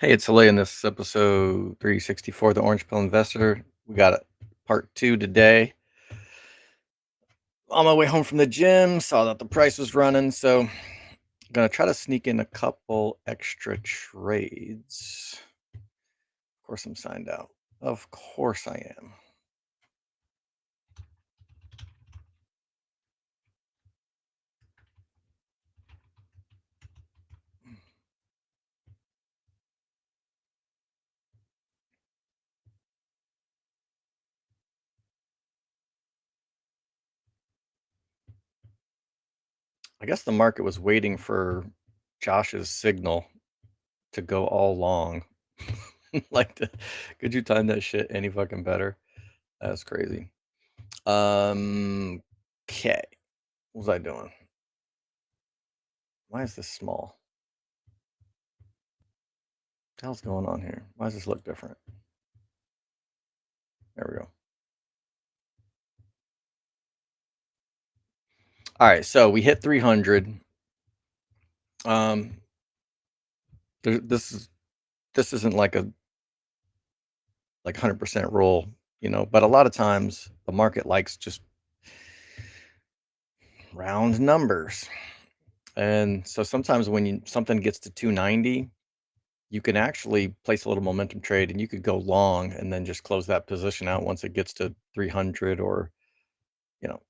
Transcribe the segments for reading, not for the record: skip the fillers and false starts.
Hey, it's Alay in this episode 364 The Orange Pill Investor. We got a part two today. On my way home from the gym, saw that the price was running, so I'm gonna try to sneak in a couple extra trades. Of course, I'm signed out. Of course, I am. I guess the market was waiting for Josh's signal to go all long. like, could you time that shit any fucking better? That's crazy. Um, okay. What was I doing? Why is this small? What the hell's going on here? Why does this look different? There we go. All right, so we hit 300. Um, this isn't like a 100% rule, but a lot of times the market likes just round numbers, and so sometimes when something gets to 290, you can actually place a little momentum trade, and you could go long and then just close that position out once it gets to 300, or you know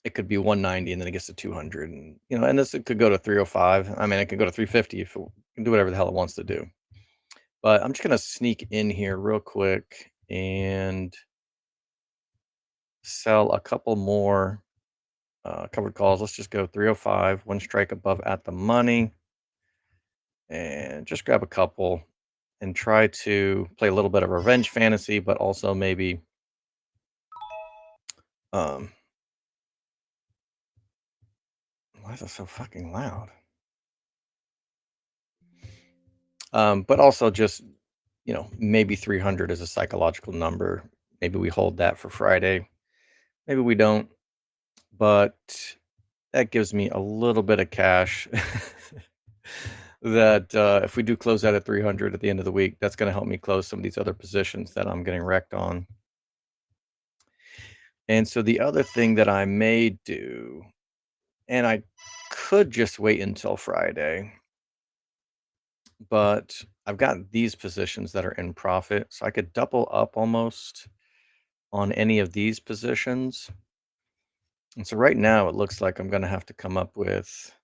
it could be 190 and then it gets to 200, and this it could go to 305. I mean, it could go to 350 if it can do whatever the hell it wants to do. But I'm just gonna sneak in here real quick and sell a couple more covered calls. Let's just go 305, one strike above at the money, and just grab a couple and try to play a little bit of revenge fantasy, but also maybe um why is it so fucking loud? But also just maybe 300 is a psychological number. Maybe we hold that for Friday. Maybe we don't, but that gives me a little bit of cash that if we do close out at 300 at the end of the week, that's going to help me close some of these other positions that I'm getting wrecked on. And so the other thing that I may do, and I could just wait until Friday, but I've got these positions that are in profit, so I could double up almost on any of these positions. And so right now it looks like I'm going to have to come up with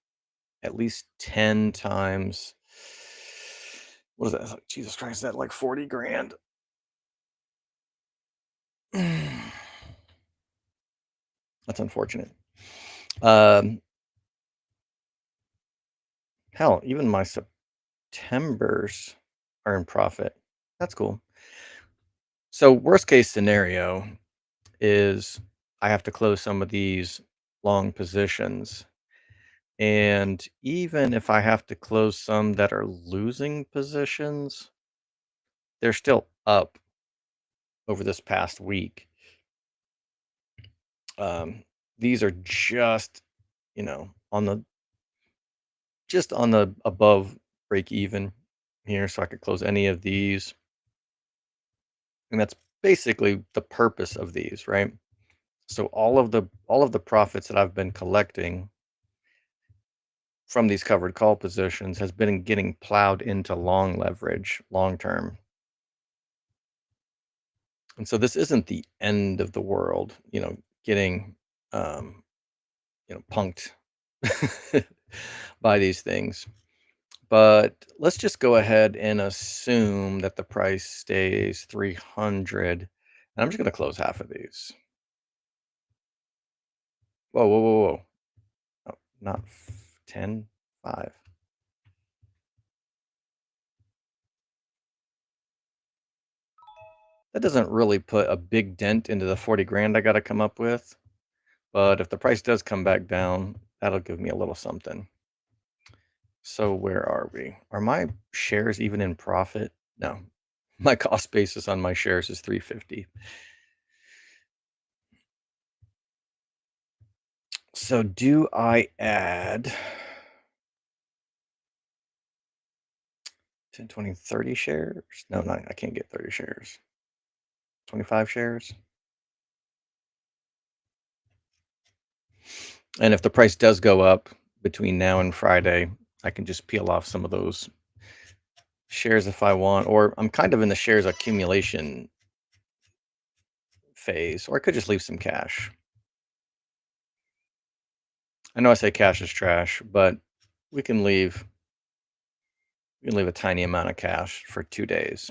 at least 10 times. What is that? Jesus Christ, is that like 40 grand? That's unfortunate. Um, hell, even my Septembers are in profit. That's cool. So worst case scenario is I have to close some of these long positions. And even if I have to close some that are losing positions, they're still up over this past week. Um, these are just, on the above break even here, so I could close any of these. And that's basically the purpose of these, right? So all of the profits that I've been collecting from these covered call positions has been getting plowed into long leverage long term. And so this isn't the end of the world, getting um, punked by these things. But let's just go ahead and assume that the price stays 300. And I'm just going to close half of these. Whoa, whoa, whoa, whoa. Oh, not 10, 5. That doesn't really put a big dent into the 40 grand I got to come up with. But if the price does come back down, that'll give me a little something. So where are we? Are my shares even in profit? No. My cost basis on my shares is 350. So do I add 10, 20, 30 shares? No, not, I can't get 30 shares. 25 shares. And if the price does go up between now and Friday, I can just peel off some of those shares if I want, or I'm kind of in the shares accumulation phase, or I could just leave some cash. I know I say cash is trash, but we can leave we can leave a tiny amount of cash for 2 days.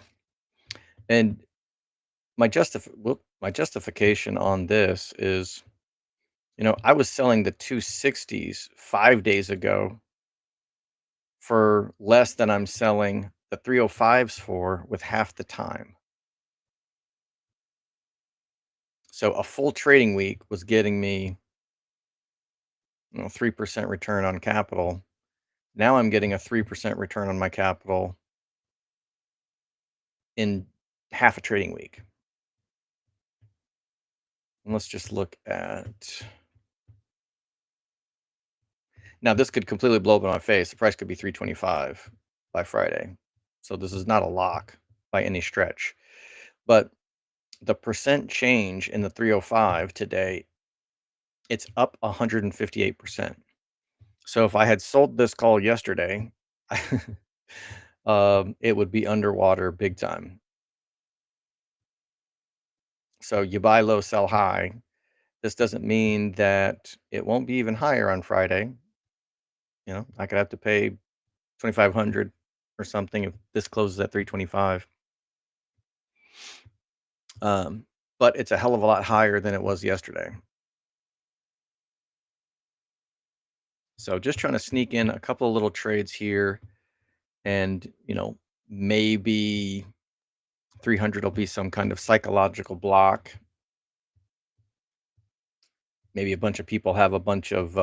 And my justification on this is, I was selling the 260s 5 days ago for less than I'm selling the 305s for with half the time. So a full trading week was getting me, 3% return on capital. Now I'm getting a 3% return on my capital in half a trading week. And let's just look at, now this could completely blow up in my face. The price could be 325 by Friday. So this is not a lock by any stretch. But the percent change in the 305 today, it's up 158%. So if I had sold this call yesterday, it would be underwater big time. So you buy low, sell high. This doesn't mean that it won't be even higher on Friday. I could have to pay 2,500 or something if this closes at 325. Um, but it's a hell of a lot higher than it was yesterday. So just trying to sneak in a couple of little trades here, and maybe 300 will be some kind of psychological block. Maybe a bunch of people have a bunch of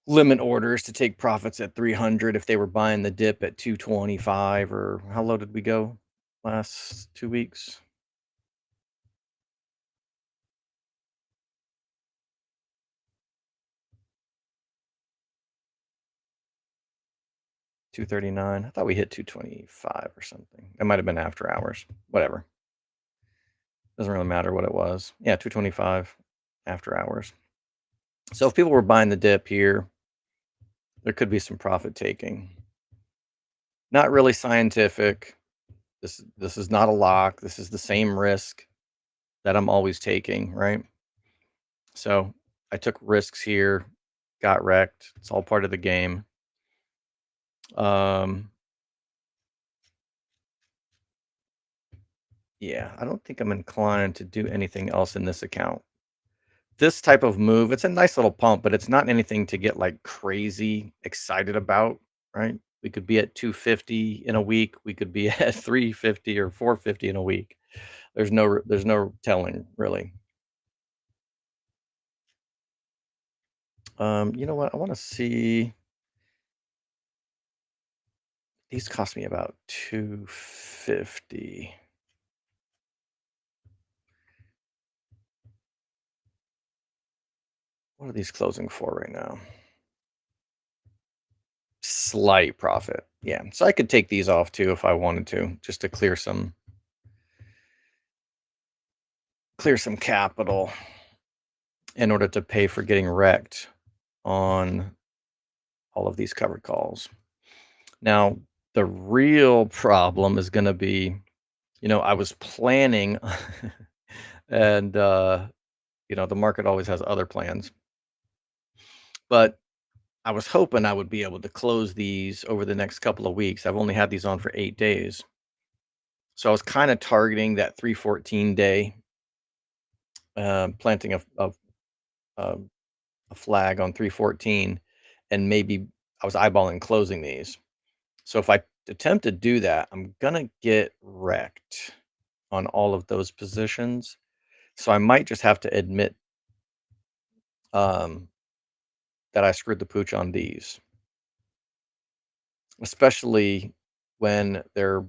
limit orders to take profits at 300 if they were buying the dip at 225, or how low did we go last 2 weeks? 239. I thought we hit 225 or something. It might have been after hours. Whatever. Doesn't really matter what it was. Yeah, 225 after hours. So if people were buying the dip here, there could be some profit taking. Not really scientific. This is not a lock. This is the same risk that I'm always taking, right? So I took risks here, got wrecked. It's all part of the game. Um, yeah, I don't think I'm inclined to do anything else in this account. This type of move, it's a nice little pump, but it's not anything to get like crazy excited about, right? We could be at 250 in a week. We could be at 350 or 450 in a week. There's no telling really. You know what? I want to see. These cost me about 250. What are these closing for right now? Slight profit. Yeah. So I could take these off too if I wanted to, just to clear some capital in order to pay for getting wrecked on all of these covered calls. Now, the real problem is going to be, I was planning and the market always has other plans, but I was hoping I would be able to close these over the next couple of weeks. I've only had these on for 8 days. So I was kind of targeting that 314 day, planting a a flag on 314, and maybe I was eyeballing closing these. So if I attempt to do that, I'm gonna get wrecked on all of those positions. So I might just have to admit, um, that I screwed the pooch on these, especially when they're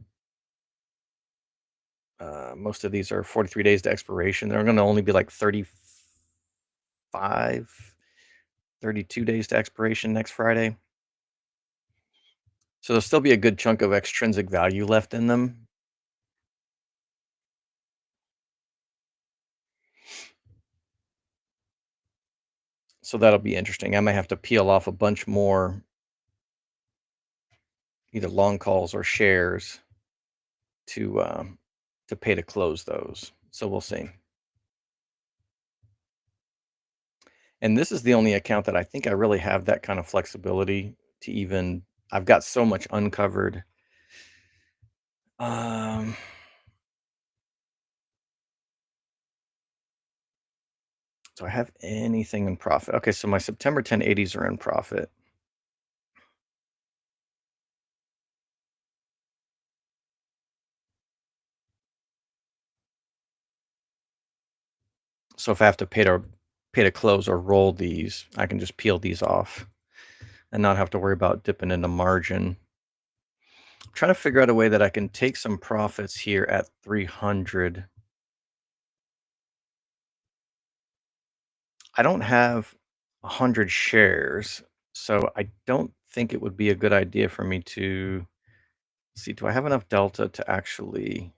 most of these are 43 days to expiration. They're going to only be like 35, 32 days to expiration next Friday. So there'll still be a good chunk of extrinsic value left in them. So that'll be interesting. I may have to peel off a bunch more either long calls or shares to pay to close those. So we'll see. And this is the only account that I think I really have that kind of flexibility to even I've got so much uncovered. Um, do I have anything in profit? Okay, so my September 1080s are in profit. So if I have to pay to close or roll these, I can just peel these off and not have to worry about dipping into margin. I'm trying to figure out a way that I can take some profits here at 300. I don't have 100 shares, so I don't think it would be a good idea for me to see. Do I have enough delta to actually?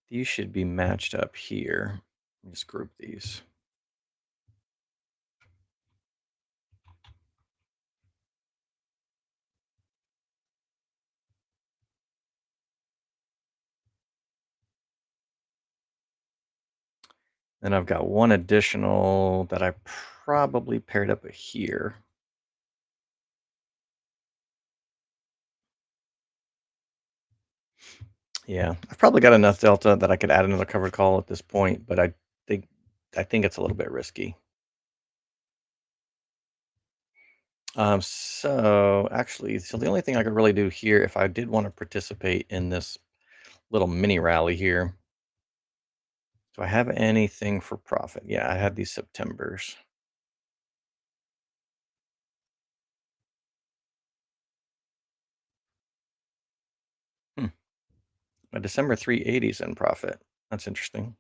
These should be matched up here. Let me just group these. Then I've got one additional that I probably paired up here. Yeah, I've probably got enough delta that I could add another covered call at this point, but think I think it's a little bit risky. So actually, so the only thing I could really do here, if I did want to participate in this little mini rally here, do I have anything for profit? Yeah, I had these Septembers. Hmm. My December 380s in profit. That's interesting.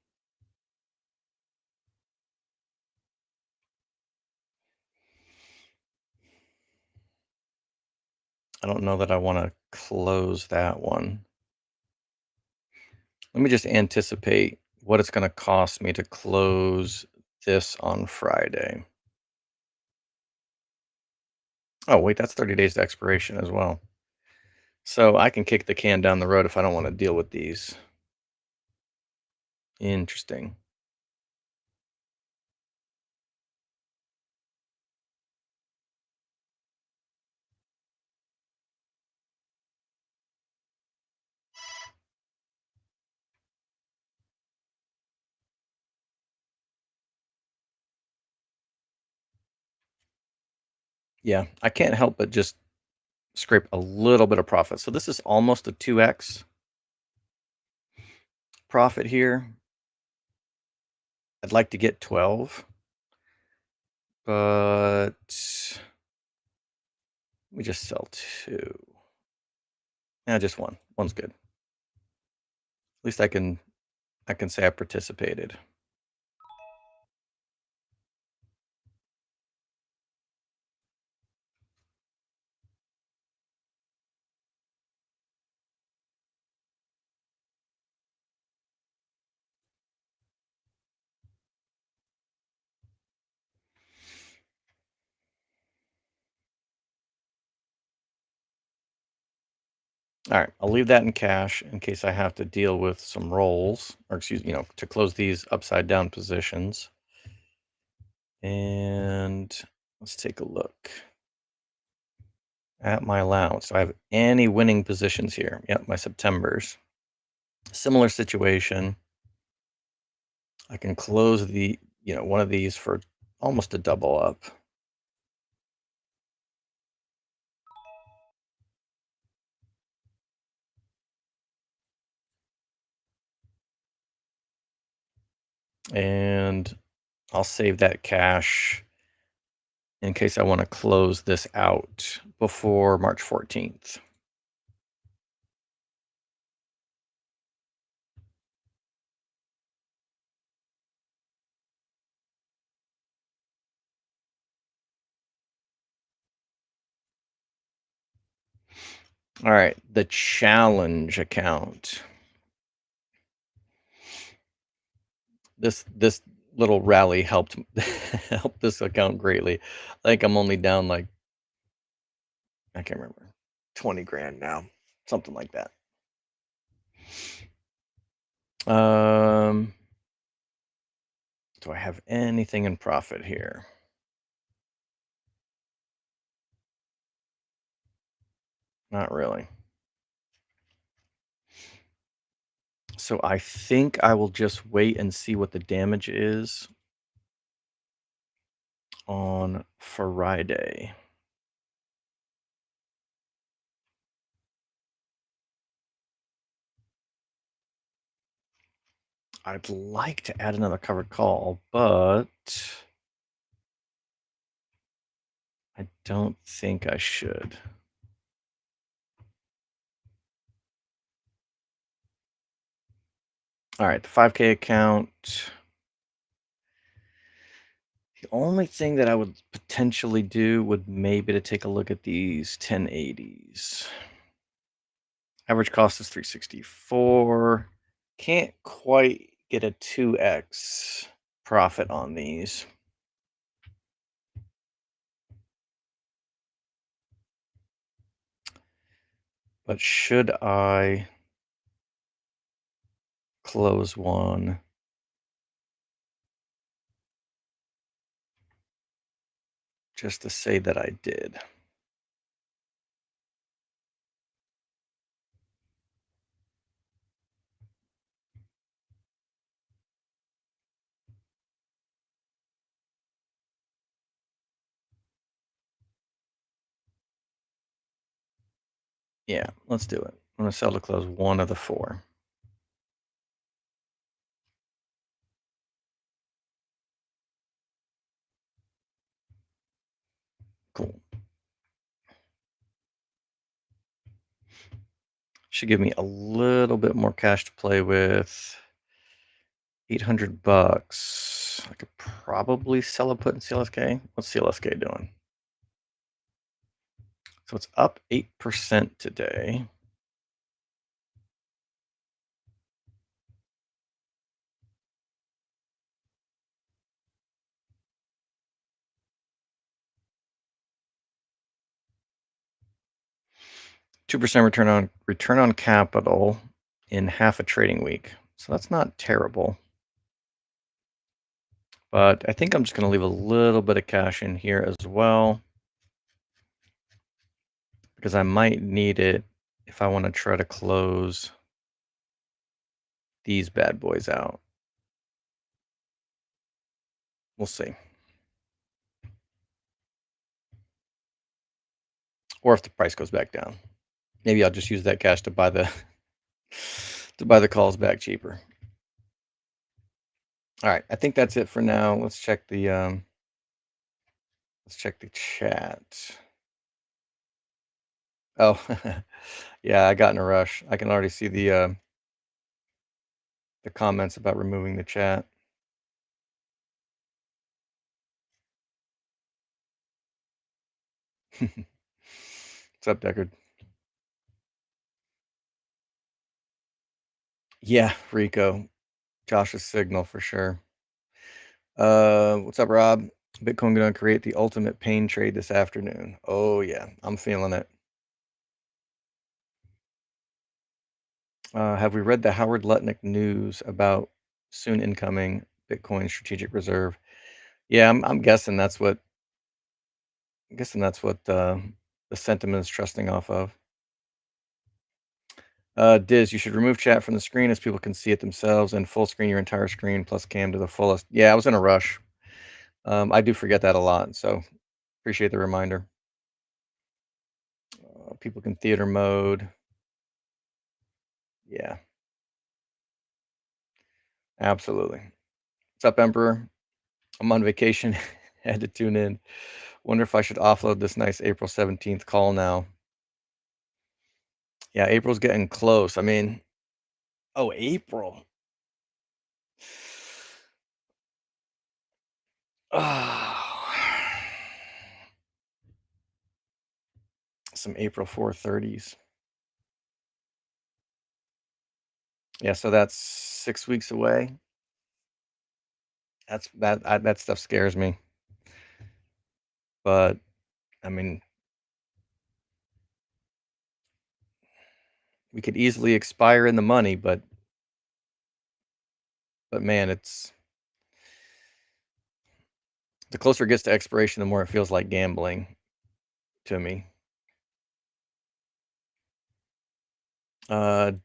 I don't know that I want to close that one. Let me just anticipate what it's going to cost me to close this on Friday. Oh, wait, that's 30 days to expiration as well. So I can kick the can down the road if I don't want to deal with these. Interesting. Yeah, I can't help but just scrape a little bit of profit. So this is almost a 2x profit here. I'd like to get 12, but we just sell two. Yeah, just one. One's good. At least I can say I participated. All right, I'll leave that in cash in case I have to deal with some rolls, or excuse, to close these upside down positions. And let's take a look at my allowance. Do I have any winning positions here? Yep, my Septembers. Similar situation. I can close one of these for almost a double up. And I'll save that cash in case I want to close this out before March 14th. All right, the challenge account. This little rally helped helped this account greatly. I think I'm only down like I can't remember 20 grand now, something like that. Um, do I have anything in profit here? Not really. So I think I will just wait and see what the damage is on Friday. I'd like to add another covered call, but I don't think I should. All right, the 5K account. The only thing that I would potentially do would maybe to take a look at these 1080s. Average cost is 364. Can't quite get a 2x profit on these. But should I close one just to say that I did? Yeah, let's do it. I'm going to sell to close one of the four. Cool. Should give me a little bit more cash to play with. 800 bucks. I could probably sell a put in CLSK. What's CLSK doing? So it's up 8% today. 2% return on capital in half a trading week. So that's not terrible. But I think I'm just going to leave a little bit of cash in here as well, because I might need it if I want to try to close these bad boys out. We'll see. Or if the price goes back down. Maybe I'll just use that cash to buy the to buy the calls back cheaper. All right, I think that's it for now. Let's check the chat. Oh, yeah, I got in a rush. I can already see the comments about removing the chat. What's up, Deckard? Yeah, Rico. Josh's signal for sure. What's up, Rob? Bitcoin gonna create the ultimate pain trade this afternoon. Oh yeah, I'm feeling it. Have we read the Howard Lutnick news about soon incoming Bitcoin strategic reserve? Yeah, I'm guessing that's what the sentiment is trusting off of. Diz, you should remove chat from the screen as people can see it themselves and full screen your entire screen plus cam to the fullest. Yeah, I was in a rush. I do forget that a lot, so appreciate the reminder. People can theater mode. Yeah, absolutely. What's up, Emperor? I'm on vacation. Had to tune in. Wonder if I should offload this nice April 17th call now. Yeah, April's getting close. I mean, oh, April. Oh. Some April 430s. Yeah, so that's 6 weeks away. That stuff scares me, but, I mean, we could easily expire in the money, but man, it's the closer it gets to expiration, the more it feels like gambling to me.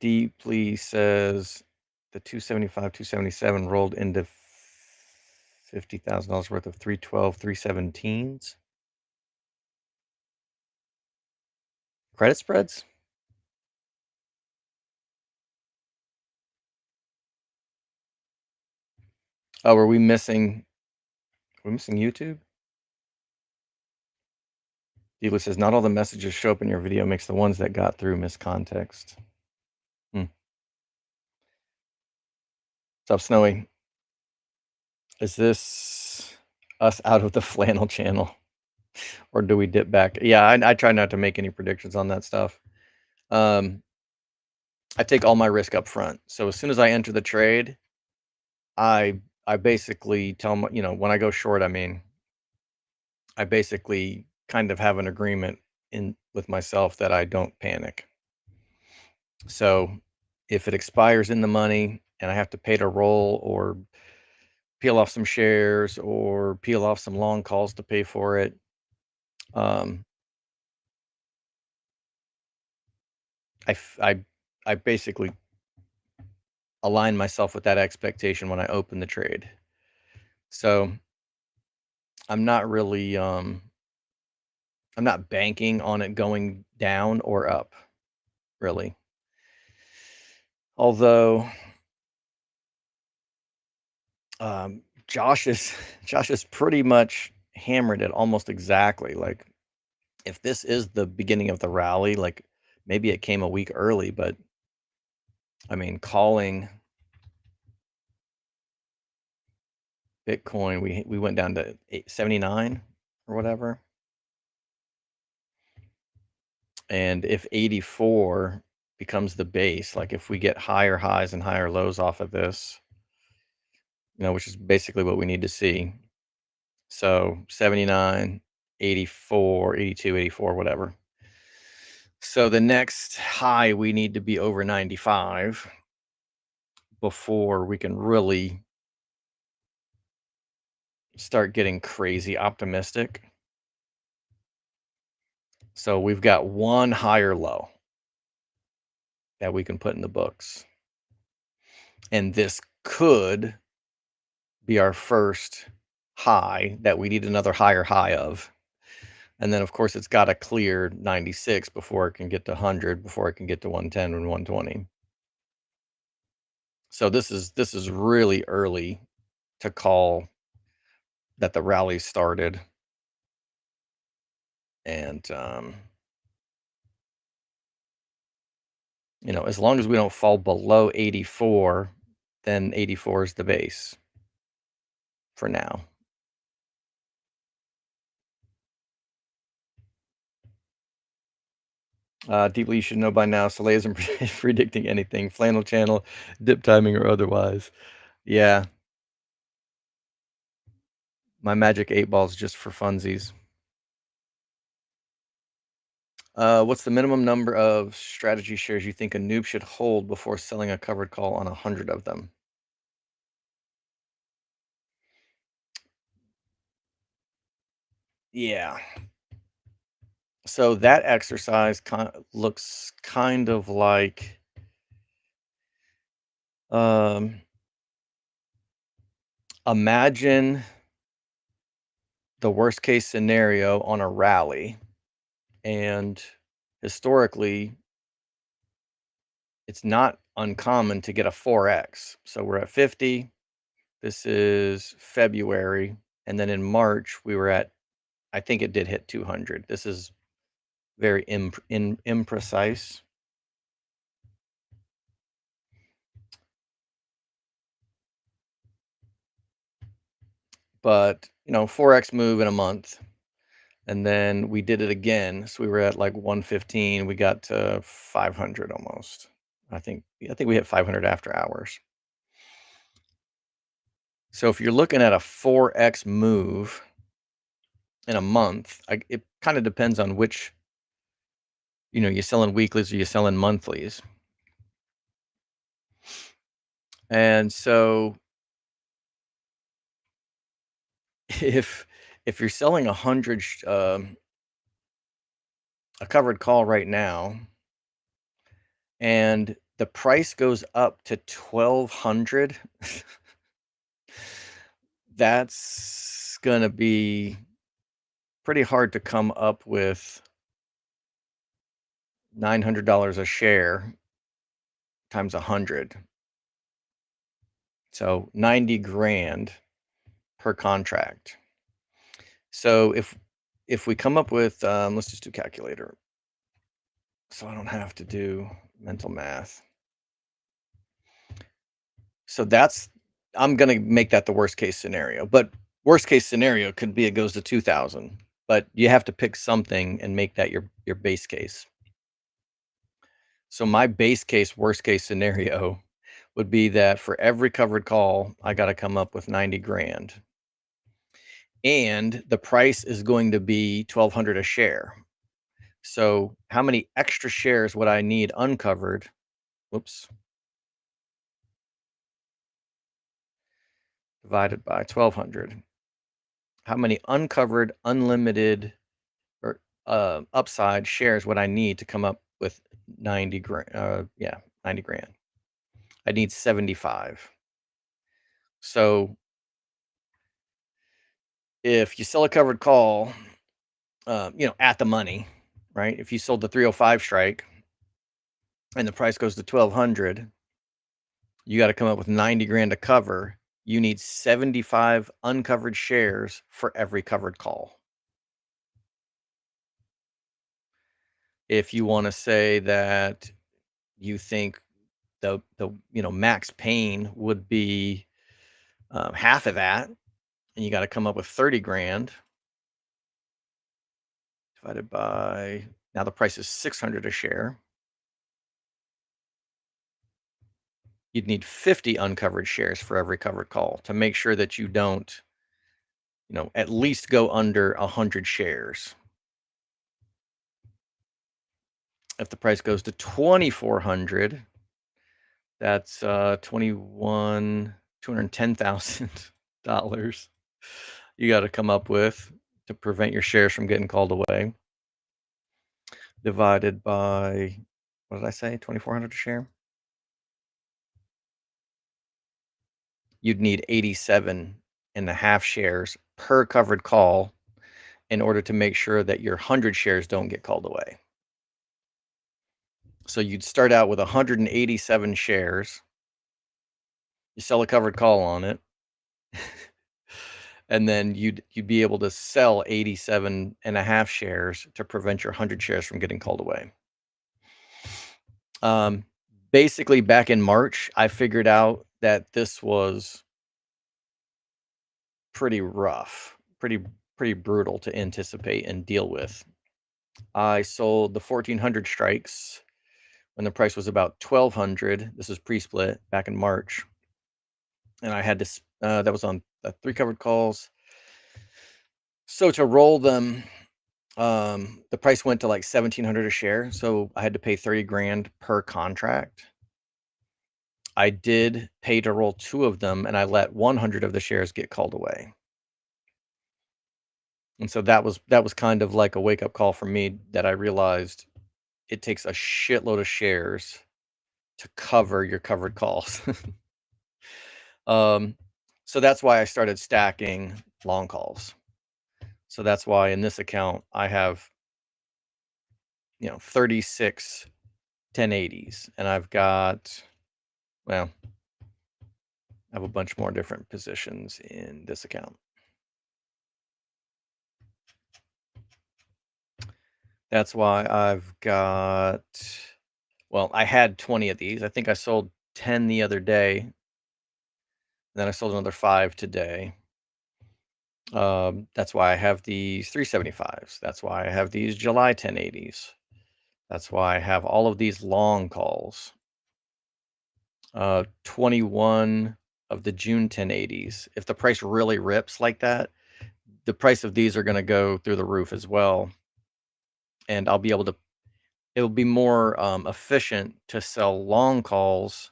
Deeply says the 275, 277 rolled into $50,000 worth of 312, 317s. Credit spreads? Oh, were we missing YouTube? Deeply says not all the messages show up in your video makes the ones that got through miss context. Hmm. What's up, Snowy? Is this us out of the flannel channel? Or do we dip back? Yeah, I try not to make any predictions on that stuff. Um, I take all my risk up front. So as soon as I enter the trade, I basically tell my, when I go short, I mean, I basically kind of have an agreement in with myself that I don't panic. So if it expires in the money and I have to pay to roll or peel off some shares or peel off some long calls to pay for it, um, I, f- I basically align myself with that expectation when I open the trade. So I'm not really I'm not banking on it going down or up, really. Although Josh is Josh is pretty much hammered it almost exactly. Like if this is the beginning of the rally, like maybe it came a week early, but I mean calling Bitcoin, we went down to 79 or whatever. And if 84 becomes the base, like if we get higher highs and higher lows off of this, which is basically what we need to see. So 79, 84, 82, 84, whatever. So the next high we need to be over 95 before we can really start getting crazy optimistic. So we've got one higher low that we can put in the books. And this could be our first high that we need another higher high of. And then, of course, it's got to clear 96 before it can get to 100, before it can get to 110 and 120. So this is really early to call that the rally started. And as long as we don't fall below 84, then 84 is the base for now. Deeply, you should know by now, Soleil isn't predicting anything, flannel channel, dip timing, or otherwise. Yeah, my magic 8 ball is just for funsies. What's the minimum number of strategy shares you think a noob should hold before selling a covered call on 100 of them? Yeah. So that exercise looks kind of like um, imagine the worst case scenario on a rally. And historically, it's not uncommon to get a 4x. So we're at 50. This is February. And then in March, we were at, I think it did hit 200. This is very imprecise. But, 4x move in a month. And then we did it again. So we were at like 115. We got to 500 almost. I think we hit 500 after hours. So if you're looking at a 4x move in a month, it kind of depends on which, you're selling weeklies or you're selling monthlies. And so if if you're selling a covered call right now, and the price goes up to 1200, that's gonna be pretty hard to come up with $900 a share times 100. So 90 grand per contract. So if we come up with, let's just do calculator, so I don't have to do mental math. So that's I'm gonna make that the worst case scenario, but worst case scenario could be it goes to 2,000, but you have to pick something and make that your base case. So my base case, worst case scenario would be that for every covered call, I gotta come up with 90 grand, and the price is going to be 1,200 a share. So how many extra shares would I need uncovered? Whoops, divided by 1,200. How many uncovered, unlimited, or upside shares would I need to come up with 90 grand? Yeah, 90 grand. I need 75. So if you sell a covered call, at the money, right? If you sold the 305 strike and the price goes to 1,200, you got to come up with 90 grand to cover. You need 75 uncovered shares for every covered call. If you want to say that you think the max pain would be half of that, and you got to come up with 30 grand divided by, now the price is 600 a share. You'd need 50 uncovered shares for every covered call to make sure that you don't, at least go under 100 shares. If the price goes to 2,400, that's 21 $210,000 you got to come up with to prevent your shares from getting called away, divided by, what did I say, 2,400 a share. You'd need 87 and a half shares per covered call in order to make sure that your 100 shares don't get called away. So you'd start out with 187 shares. You sell a covered call on it, and then you'd be able to sell 87 and a half shares to prevent your 100 shares from getting called away. Um, Basically, back in March, I figured out that this was pretty rough, pretty brutal to anticipate and deal with. I sold the 1,400 strikes when the price was about 1,200. This was pre-split back in March, and I had to. That was on 3 covered calls. So to roll them, the price went to like 1,700 a share. So I had to pay 30 grand per contract. I did pay to roll 2 of them, and I let 100 of the shares get called away. And so that was kind of like a wake up call for me, that I realized it takes a shitload of shares to cover your covered calls. um, so that's why I started stacking long calls. So that's why in this account I have 36 1080s, and I've got, well, I have a bunch more different positions in this account. That's why I've got, well, I had 20 of these. I think I sold 10 the other day. And then I sold another 5 today. That's why I have these 375s. That's why I have these July 1080s. That's why I have all of these long calls. 21 of the June 1080s. If the price really rips like that, the price of these are gonna go through the roof as well, and I'll be able to it'll be more, efficient to sell long calls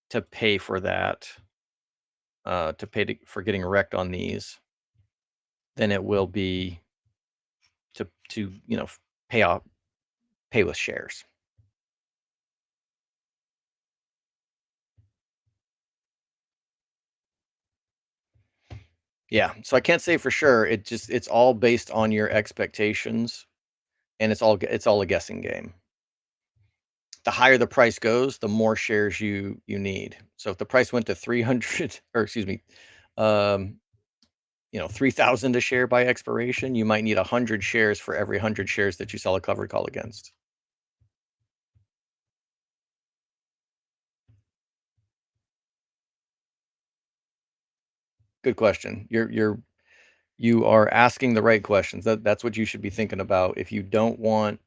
to pay for that, to pay for getting wrecked on these than it will be to, pay off pay with shares. Yeah, so I can't say for sure, it's all based on your expectations, and it's all a guessing game. The higher the price goes, the more shares you need. So if the price went to 300 or excuse me, um, 3,000 a share by expiration, you might need 100 shares for every 100 shares that you sell a covered call against. Good question. You are asking the right questions. That's what you should be thinking about. If you don't want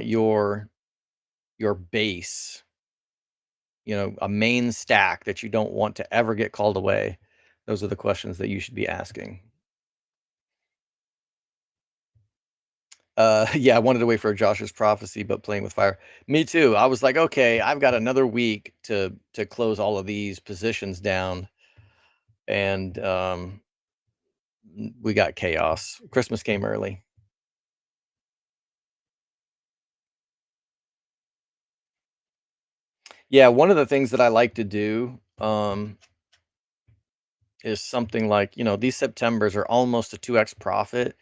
your base, a main stack that you don't want to ever get called away, those are the questions that you should be asking. Yeah, I wanted to wait for Josh's prophecy, but playing with fire. Me too. I was like, okay, I've got another week to close all of these positions down, and we got chaos. Christmas came early. Yeah, one of the things that I like to do is something like, these Septembers are almost a 2x profit.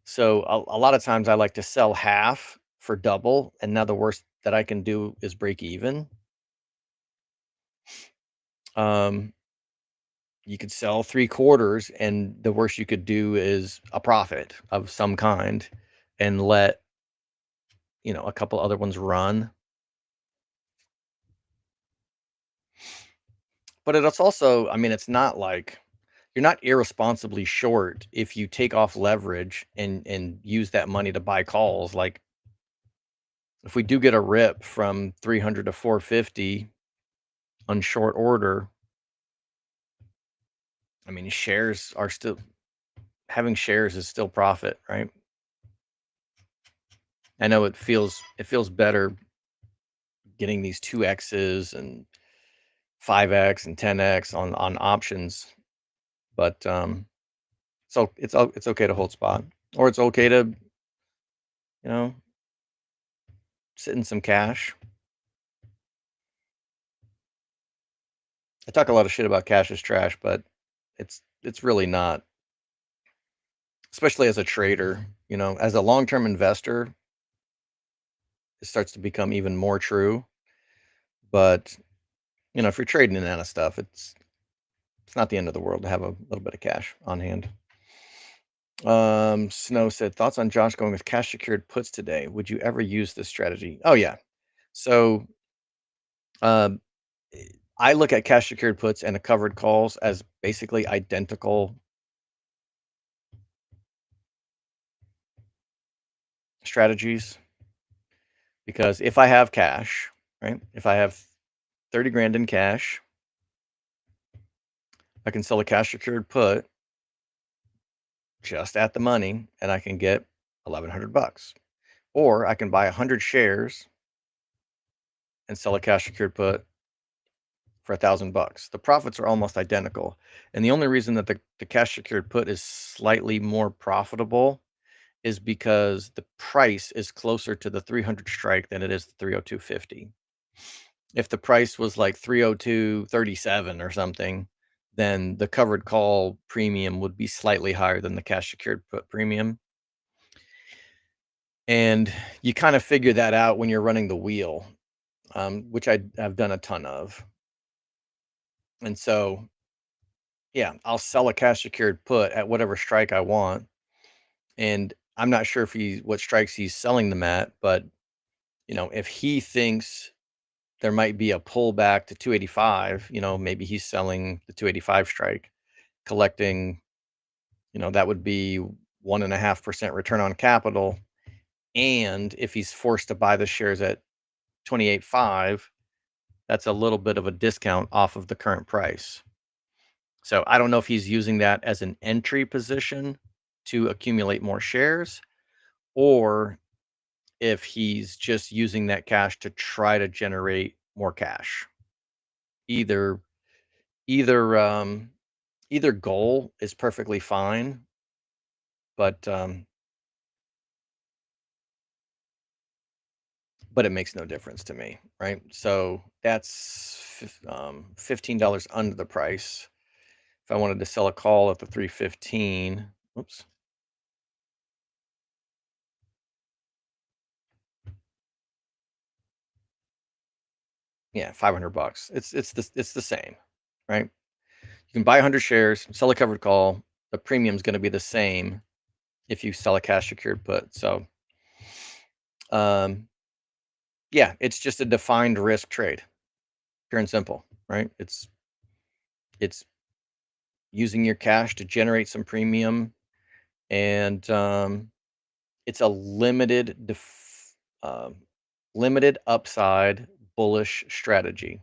So a lot of times I like to sell half for double, and now the worst that I can do is break even. Um, you could sell 3/4, and the worst you could do is a profit of some kind, and let a couple other ones run. But it's also, I mean, it's not like you're not irresponsibly short if you take off leverage and use that money to buy calls. Like if we do get a rip from 300 to 450 on short order, I mean, shares are still having shares is still profit, right? I know it feels better getting these 2x's and 5x and 10x on options, but so it's okay to hold spot, or it's okay to you know sit in some cash. I talk a lot of shit about cash is trash, but it's really not, especially as a trader. As a long term investor, it starts to become even more true. But if you're trading in that stuff, it's not the end of the world to have a little bit of cash on hand. Snow said thoughts on Josh going with cash secured puts today. Would you ever use this strategy? Oh yeah. So um, I look at cash secured puts and a covered calls as basically identical strategies, because if I have cash, right? If I have 30 grand in cash, I can sell a cash secured put just at the money and I can get 1100 bucks. Or I can buy 100 shares and sell a cash secured put for 1,000 bucks. The profits are almost identical. And the only reason that the cash secured put is slightly more profitable is because the price is closer to the 300 strike than it is the 302.50. If the price was like 302.37 or something, then the covered call premium would be slightly higher than the cash secured put premium. And you kind of figure that out when you're running the wheel, which have done a ton of. And so, yeah, I'll sell a cash secured put at whatever strike I want. And I'm not sure if what strikes he's selling them at, but if he thinks there might be a pullback to 285, maybe he's selling the 285 strike, collecting, that would be 1.5% return on capital. And if he's forced to buy the shares at 28.5, That's a little bit of a discount off of the current price. So I don't know if he's using that as an entry position to accumulate more shares, or if he's just using that cash to try to generate more cash. Either either either goal is perfectly fine, but but it makes no difference to me, right? So that's $15 under the price. If I wanted to sell a call at the 315, oops, yeah, 500 bucks. It's the same, right? You can buy 100 shares, sell a covered call. The premium's going to be the same if you sell a cash secured put. So, um, yeah, it's just a defined risk trade, pure and simple, right? It's using your cash to generate some premium, and it's a um, limited upside bullish strategy.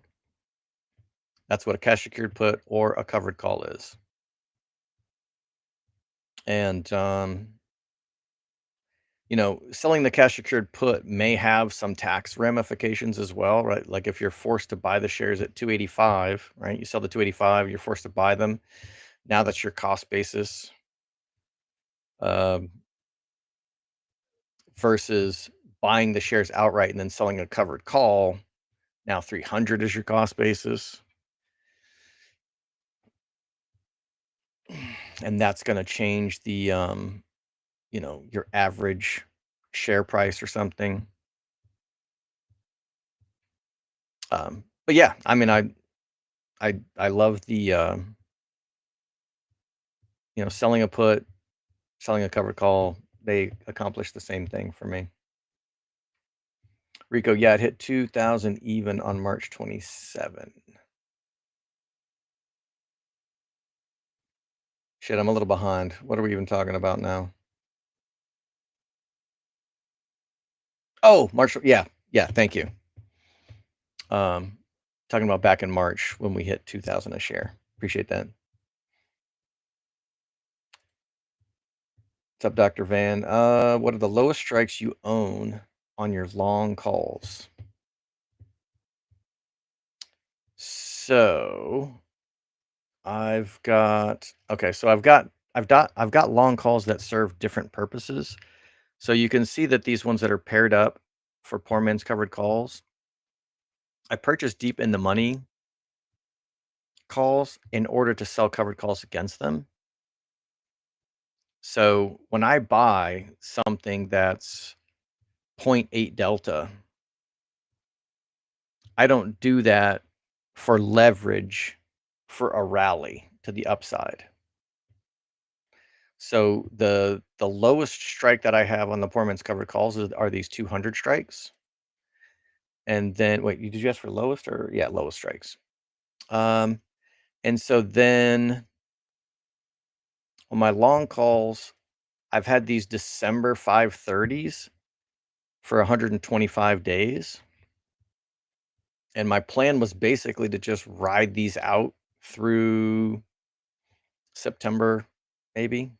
That's what a cash secured put or a covered call is. And selling the cash secured put may have some tax ramifications as well, right? Like if you're forced to buy the shares at 285, right? You sell the 285, you're forced to buy them. Now that's your cost basis, um, versus buying the shares outright and then selling a covered call. Now 300 is your cost basis, and that's going to change your average share price or something. But yeah, I mean, I love the selling a put, selling a covered call. They accomplish the same thing for me. Rico, yeah, it hit 2,000 even on March 27. Shit, I'm a little behind. What are we even talking about now? Oh, March. Yeah, yeah. Thank you. Um, Talking about back in March when we hit 2,000 a share. Appreciate that. What's up, Dr. Van? What are the lowest strikes you own on your long calls? So I've got long calls that serve different purposes. So you can see that these ones that are paired up for poor man's covered calls, I purchased deep in the money calls in order to sell covered calls against them. So when I buy something that's point 0.8 delta, I don't do that for leverage for a rally to the upside. So the lowest strike that I have on the poor man's covered calls are these 200 strikes. And then wait, did you ask for lowest or yeah, lowest strikes? Um, and so then on my long calls, I've had these December 530s for 125 days. And my plan was basically to just ride these out through September, maybe.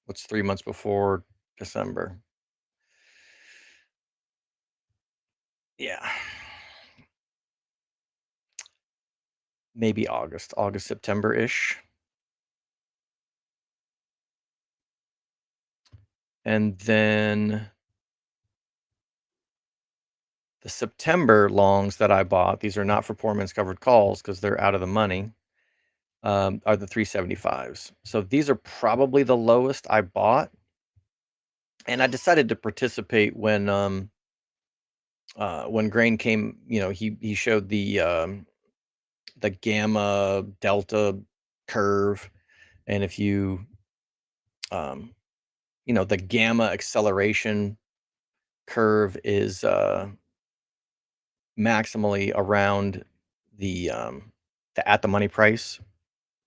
What's 3 months before December? Yeah, maybe August, September ish. And then the September longs that I bought, these are not for poor man's covered calls because they're out of the money, are the 375s. So these are probably the lowest I bought. And I decided to participate when grain came, he showed the gamma delta curve. And if um, the gamma acceleration curve is maximally around the at the money price.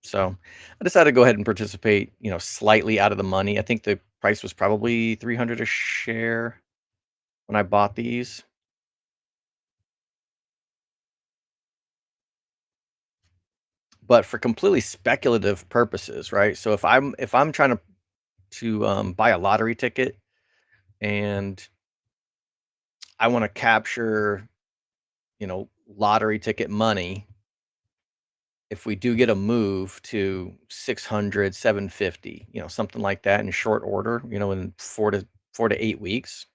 So I decided to go ahead and participate, slightly out of the money. I think the price was probably 300 a share when I bought these. but for completely speculative purposes, right? So if I'm trying to buy a lottery ticket and I want to capture, lottery ticket money, if we do get a move to 600, 750, something like that in short order, in 4 to 8 weeks,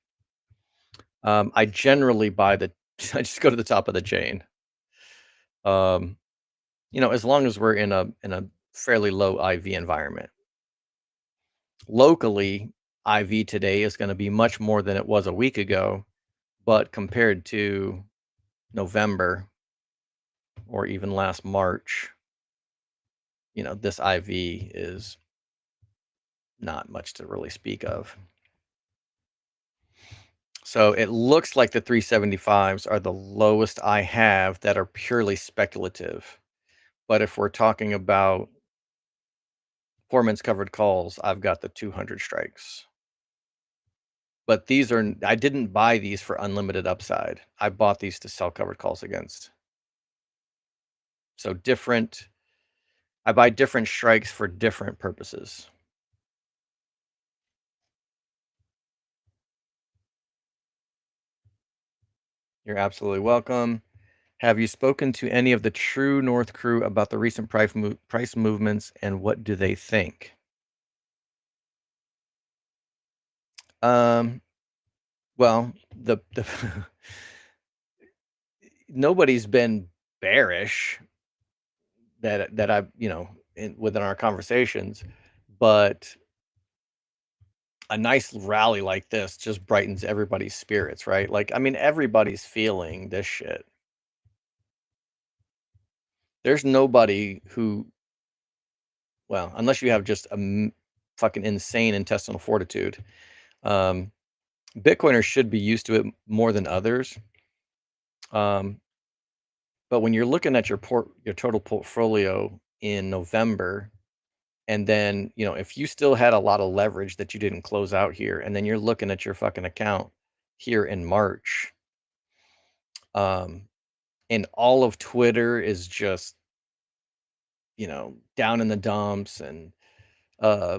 I generally buy the I just go to the top of the chain. Um, as long as we're in a fairly low IV environment. Locally, IV today is going to be much more than it was a week ago, but compared to November or even last March, this IV is not much to really speak of. So it looks like the 375s are the lowest I have that are purely speculative. But if we're talking about poor man's covered calls, I've got the 200 strikes. But I didn't buy these for unlimited upside. I bought these to sell covered calls against. So I buy different strikes for different purposes. You're absolutely welcome. Have you spoken to any of the True North crew about the recent price movements and what do they think? Um, well, the nobody's been bearish that I've, within our conversations, but a nice rally like this just brightens everybody's spirits, right? Like, I mean, everybody's feeling this shit. There's nobody who, well, unless you have just fucking insane intestinal fortitude, um, Bitcoiners should be used to it more than others. Um, but when you're looking at your total portfolio in November, and then, if you still had a lot of leverage that you didn't close out here, and then you're looking at your fucking account here in March, um, and all of Twitter is just, down in the dumps, and uh,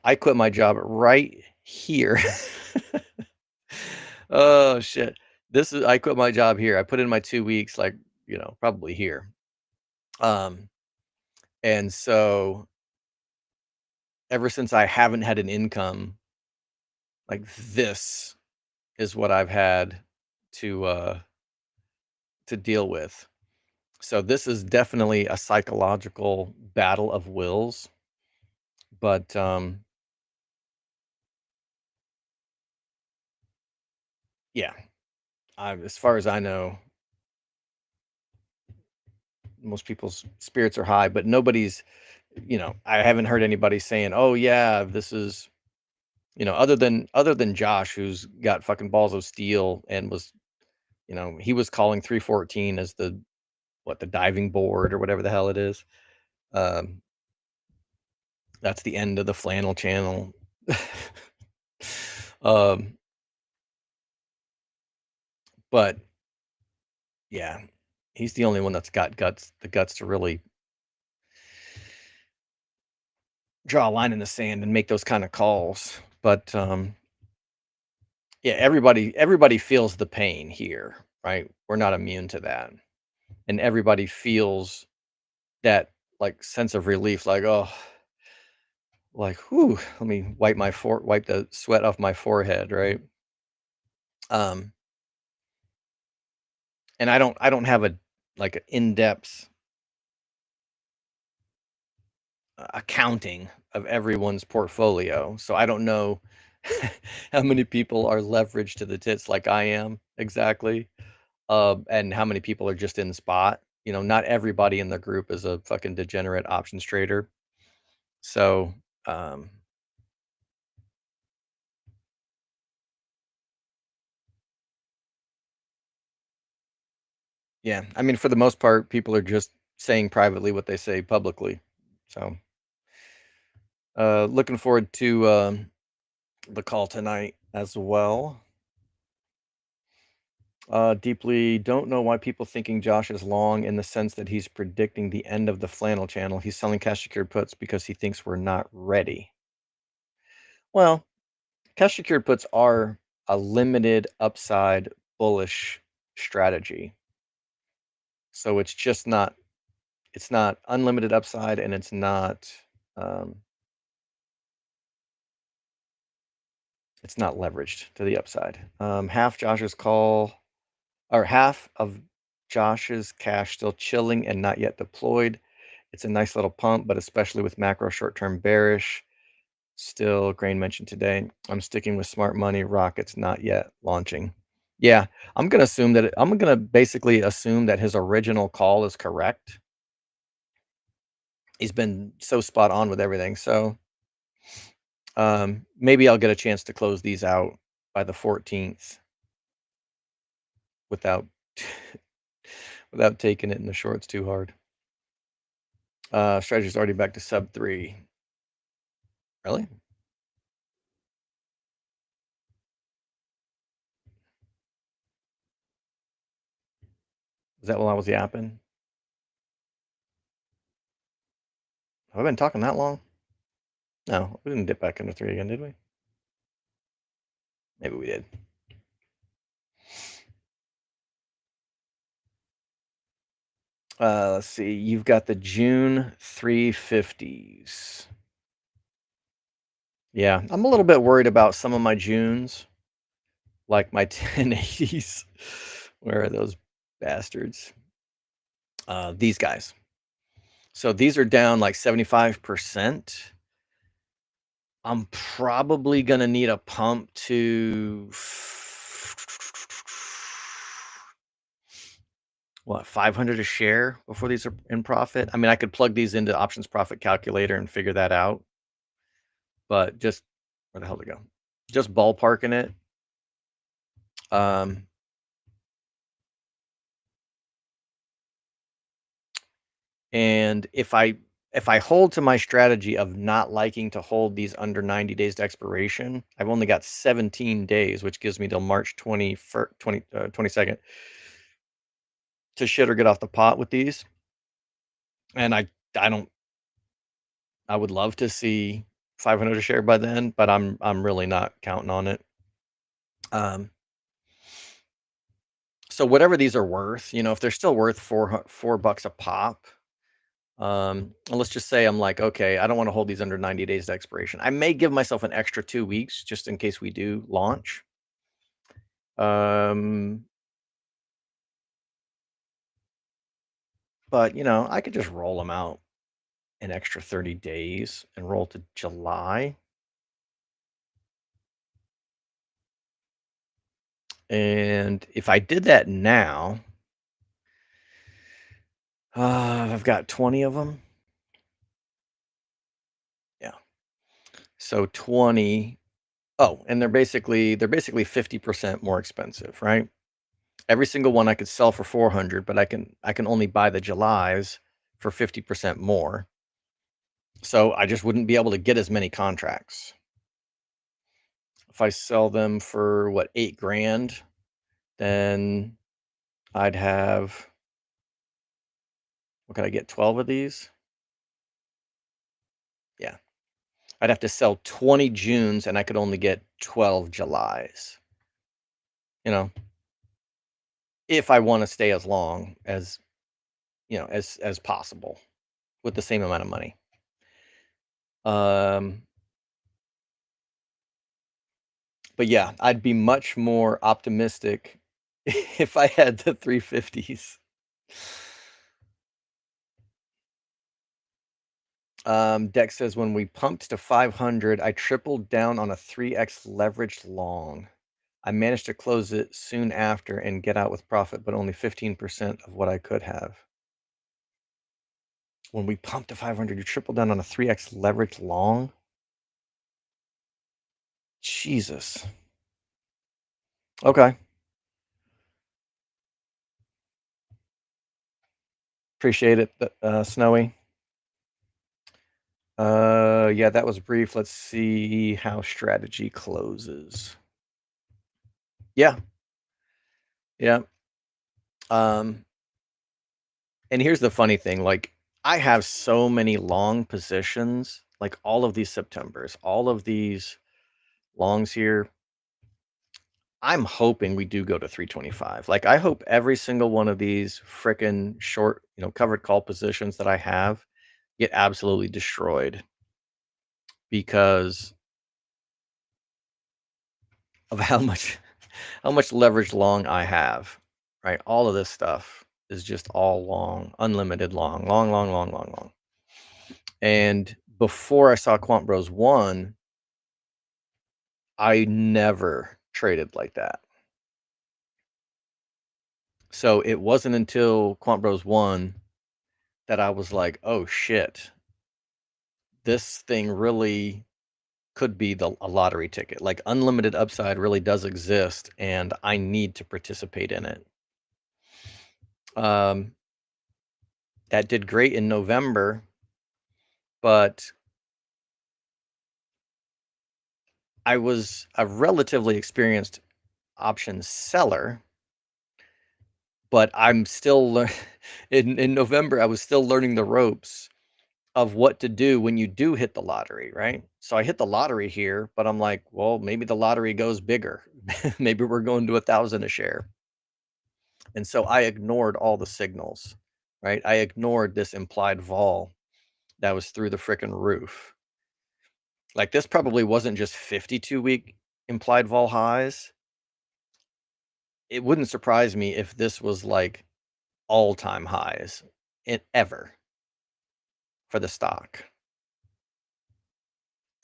I quit my job right here. Oh shit. I quit my job here. I put in my 2 weeks, like, probably here. Um, and so ever since I haven't had an income, like, this is what I've had to deal with. So this is definitely a psychological battle of wills, but yeah, as far as I know, most people's spirits are high, but I haven't heard anybody saying, "Oh yeah, this is," other than Josh, who's got fucking balls of steel and he was calling 314 as the diving board or whatever the hell it is. Um, that's the end of the flannel channel. um, but yeah, he's the only one that's got the guts to really draw a line in the sand and make those kind of calls. But yeah, everybody feels the pain here, right? We're not immune to that. And everybody feels that, like, sense of relief, like, oh, like, whew, let me wipe the sweat off my forehead, right? Um, and I don't have a like an in-depth accounting of everyone's portfolio, so I don't know how many people are leveraged to the tits like I am exactly, and how many people are just in spot. Not everybody in the group is a fucking degenerate options trader. So, um, yeah, I mean, for the most part, people are just saying privately what they say publicly. So, looking forward to the call tonight as well. Deeply don't know why people thinking Josh is long in the sense that he's predicting the end of the flannel channel. He's selling cash secured puts because he thinks we're not ready. Well, cash secured puts are a limited upside bullish strategy. So it's not unlimited upside and um, it's not leveraged to the upside. Half Josh's call or half of Josh's cash still chilling and not yet deployed. It's a nice little pump, but especially with macro short-term bearish. Still, Grain mentioned today, I'm sticking with smart money. Rockets not yet launching. Yeah, I'm gonna basically assume that his original call is correct. He's been so spot on with everything. So maybe I'll get a chance to close these out by the 14th without without taking it in the shorts too hard. Strategy's already back to sub 3. Really? Is that while I was yapping? Have I been talking that long? No, we didn't dip back into 3 again, did we? Maybe we did. Let's see. You've got the June 350s. Yeah, I'm a little bit worried about some of my Junes, like my 1080s. Where are those bastards? These guys. So these are down like 75%. I'm probably gonna need a pump to what, 500 a share before these are in profit. I mean, I could plug these into options profit calculator and figure that out, but just where the hell to go? Just ballparking it. Um, and if I hold to my strategy of not liking to hold these under 90 days to expiration, I've only got 17 days, which gives me till March 22nd to shit or get off the pot with these. And I don't I would love to see 500 a share by then, but I'm really not counting on it. Um, so whatever these are worth, if they're still worth $4 a pop, and let's just say I'm like, okay, I don't want to hold these under 90 days to expiration. I may give myself an extra 2 weeks just in case we do launch. Um, but I could just roll them out an extra 30 days and roll to July. And if I did that now, I've got 20 of them. Yeah. So 20. Oh, and they're basically 50% more expensive, right? Every single one I could sell for 400, but I can only buy the Julys for 50% more. So I just wouldn't be able to get as many contracts. If I sell them for what, 8 grand, then I'd have, what could I get, 12 of these? Yeah. I'd have to sell 20 Junes and I could only get 12 Julys. If I want to stay as long as possible with the same amount of money. Um, but yeah, I'd be much more optimistic if I had the 350s. Dex says when we pumped to 500, I tripled down on a 3x leveraged long. I managed to close it soon after and get out with profit, but only 15% of what I could have. When we pumped to 500, you tripled down on a 3x leveraged long? Jesus. Okay. Appreciate it, Snowy. Yeah, that was brief. Let's see how strategy closes. Yeah. Yeah. Um, and here's the funny thing, like, I have so many long positions, like, all of these Septembers, all of these longs here. I'm hoping we do go to 325. Like, I hope every single one of these frickin' short, covered call positions that I have get absolutely destroyed because of how much leverage long I have, right? All of this stuff is just all long, unlimited long, long, long, long, long, long. And before I saw Quant Bros 1, I never traded like that. So it wasn't until Quant Bros 1 that I was like, "Oh shit, this thing really could be a lottery ticket. Like unlimited upside really does exist and I need to participate in it." Um, that did great in November, but I was a relatively experienced option seller, but I'm still in November, I was still learning the ropes of what to do when you do hit the lottery, right? So I hit the lottery here, but I'm like, well, maybe the lottery goes bigger. Maybe we're going to 1,000 a share. And so I ignored all the signals, right? I ignored this implied vol that was through the freaking roof. Like this probably wasn't just 52-week implied vol highs. It wouldn't surprise me if this was like all-time highs ever for the stock.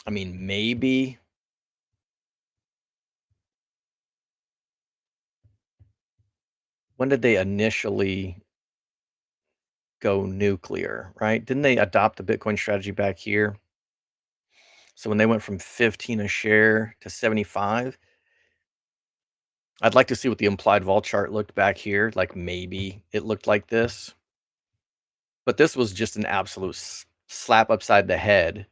I mean, maybe when did they initially go nuclear, right? Didn't they adopt the Bitcoin strategy back here? So when they went from 15 a share to 75, I'd like to see what the implied vol chart looked back here. Like maybe it looked like this, but this was just an absolute slap upside the head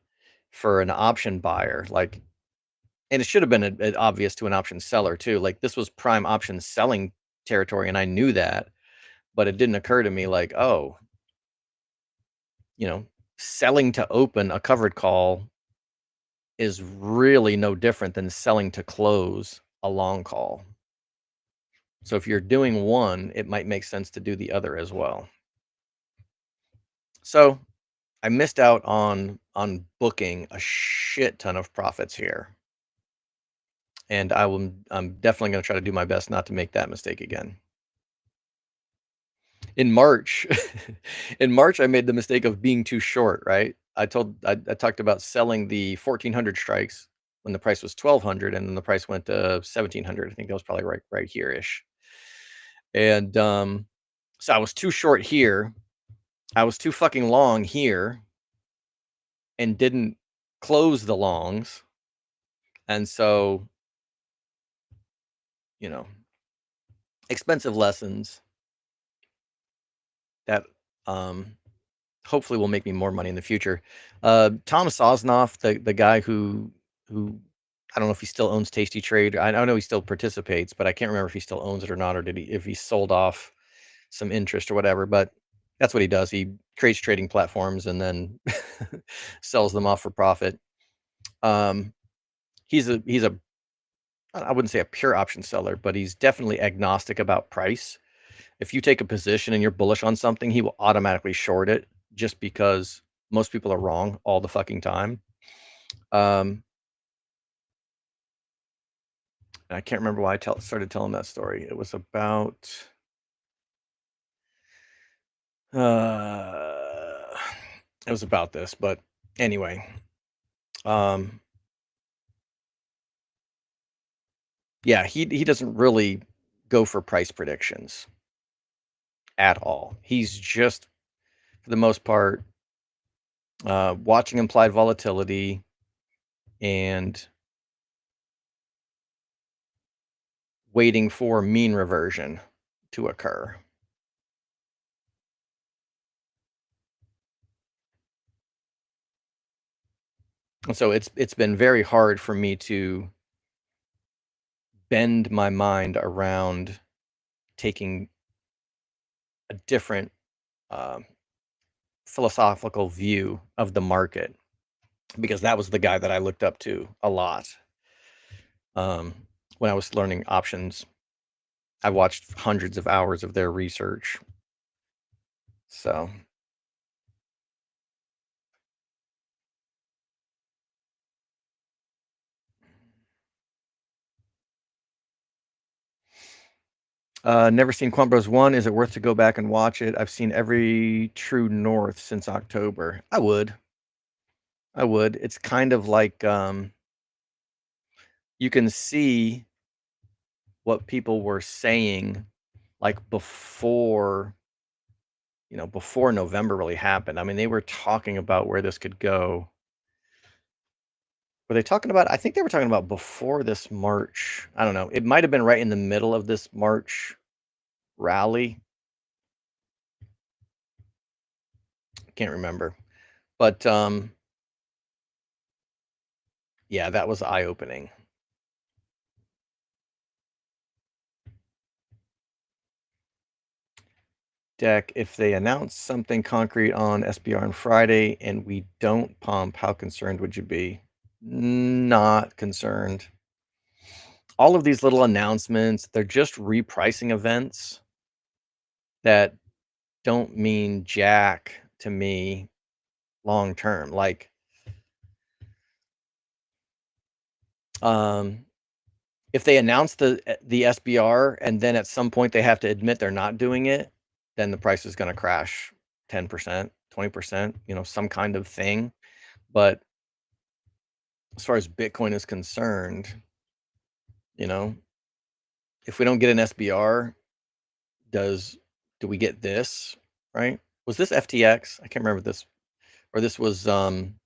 for an option buyer. Like, and it should have been obvious to an option seller too. Like this was prime option selling territory, and I knew that, but it didn't occur to me like, oh, you know, selling to open a covered call is really no different than selling to close a long call. So if you're doing one, it might make sense to do the other as well. So I missed out on booking a shit ton of profits here. And I'm definitely going to try to do my best not to make that mistake again. In March, in March I made the mistake of being too short, right? I talked about selling the 1400 strikes when the price was 1200 and then the price went to 1700. I think that was probably right here ish. And so I was too short here. I was too fucking long here and didn't close the longs. And so, you know, expensive lessons that um hopefully will make me more money in the future. Tom Sosnoff, the guy who I don't know if he still owns Tasty Trade. I know he still participates, but I can't remember if he still owns it or not, or did he if he sold off some interest or whatever. But that's what he does. He creates trading platforms and then sells them off for profit. Um, he's a I wouldn't say a pure option seller, but he's definitely agnostic about price. If you take a position and you're bullish on something, he will automatically short it just because most people are wrong all the fucking time. Um, and I can't remember why started telling that story. It was about uh, it was about this, but anyway, um, yeah, he doesn't really go for price predictions at all. He's just for the most part watching implied volatility and waiting for mean reversion to occur. And so it's been very hard for me to bend my mind around taking a different um, philosophical view of the market because that was the guy that I looked up to a lot um, when I was learning options. I watched hundreds of hours of their research. So, never seen Quant Bros 1. Is it worth to go back and watch it? I've seen every True North since October. I would. I would. It's kind of like you can see what people were saying like before, before November really happened. I mean, they were talking about where this could go. Were they talking about, I think they were talking about before this March. I don't know. It might have been right in the middle of this March rally. Can't remember. But yeah, that was eye-opening. Deck, if they announce something concrete on SBR on Friday and we don't pump, how concerned would you be? Not concerned. All of these little announcements, they're just repricing events that don't mean jack to me long term. Like, um, if they announce the SBR and then at some point they have to admit they're not doing it, then the price is going to crash 10%, 20%, some kind of thing. But as far as Bitcoin is concerned, you know, if we don't get an SBR, do we get this, right? Was this FTX? I can't remember this, or this was what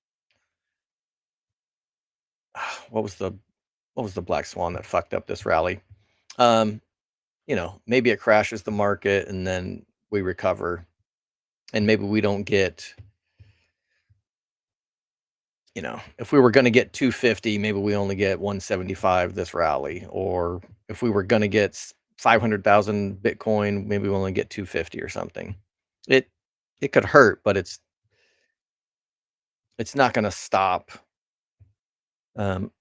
was the black swan that fucked up this rally? Um, maybe it crashes the market and then we recover, and maybe we don't get, if we were going to get 250, maybe we only get 175 this rally, or if we were going to get 500,000 Bitcoin, maybe we only get 250 or something. It it could hurt, but it's not going to stop um,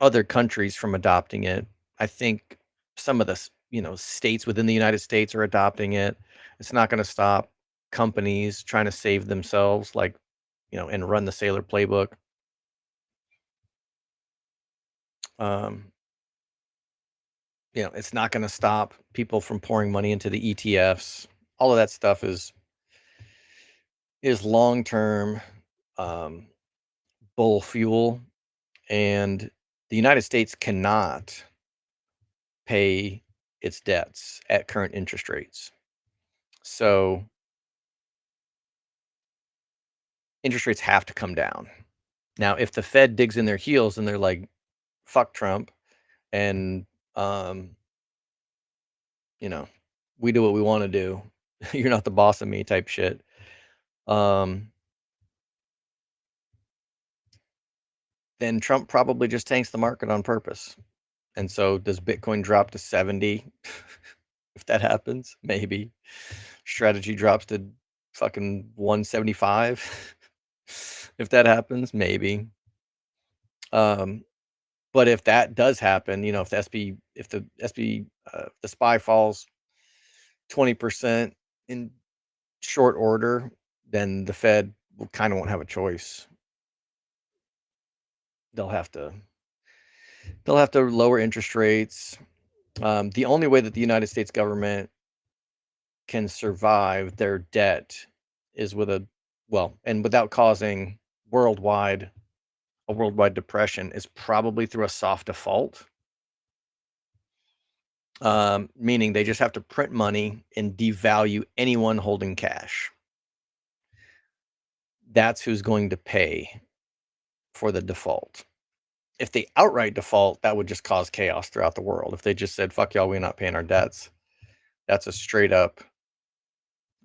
other countries from adopting it. I think some of the states within the United States are adopting it. It's not going to stop companies trying to save themselves, like and run the Sailor playbook. Um, it's not going to stop people from pouring money into the ETFs. All of that stuff is long term um, bull fuel, and the United States cannot pay its debts at current interest rates. So interest rates have to come down. Now, if the Fed digs in their heels and they're like, fuck Trump, and, um, you know, we do what we want to do, you're not the boss of me type shit. Um, then Trump probably just tanks the market on purpose. And so does Bitcoin drop to 70? If that happens, maybe. Strategy drops to fucking 175. If that happens, maybe. Um, but if that does happen, if the SPY falls 20% in short order, then the Fed will kind of won't have a choice. They'll have to lower interest rates. The only way that the United States government can survive their debt is and without causing worldwide a worldwide depression, is probably through a soft default. Meaning they just have to print money and devalue anyone holding cash. That's who's going to pay for the default. If they outright default, that would just cause chaos throughout the world. If they just said, fuck y'all, we're not paying our debts, that's a straight up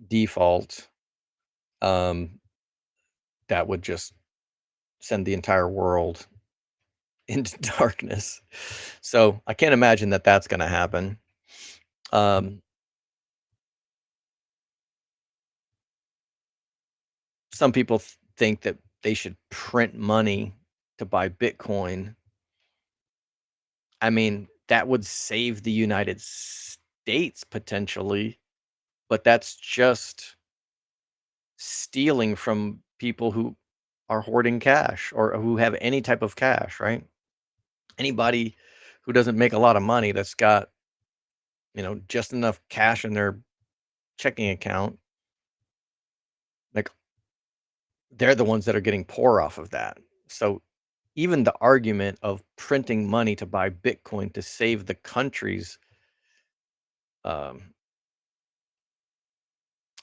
default. That would just send the entire world into darkness. So I can't imagine that that's going to happen. some people think that they should print money to buy Bitcoin. I mean, that would save the United States potentially, but that's just stealing from people who are hoarding cash or who have any type of cash, right? Anybody who doesn't make a lot of money that's got, just enough cash in their checking account, like they're the ones that are getting poor off of that. So even the argument of printing money to buy Bitcoin to save the countries um,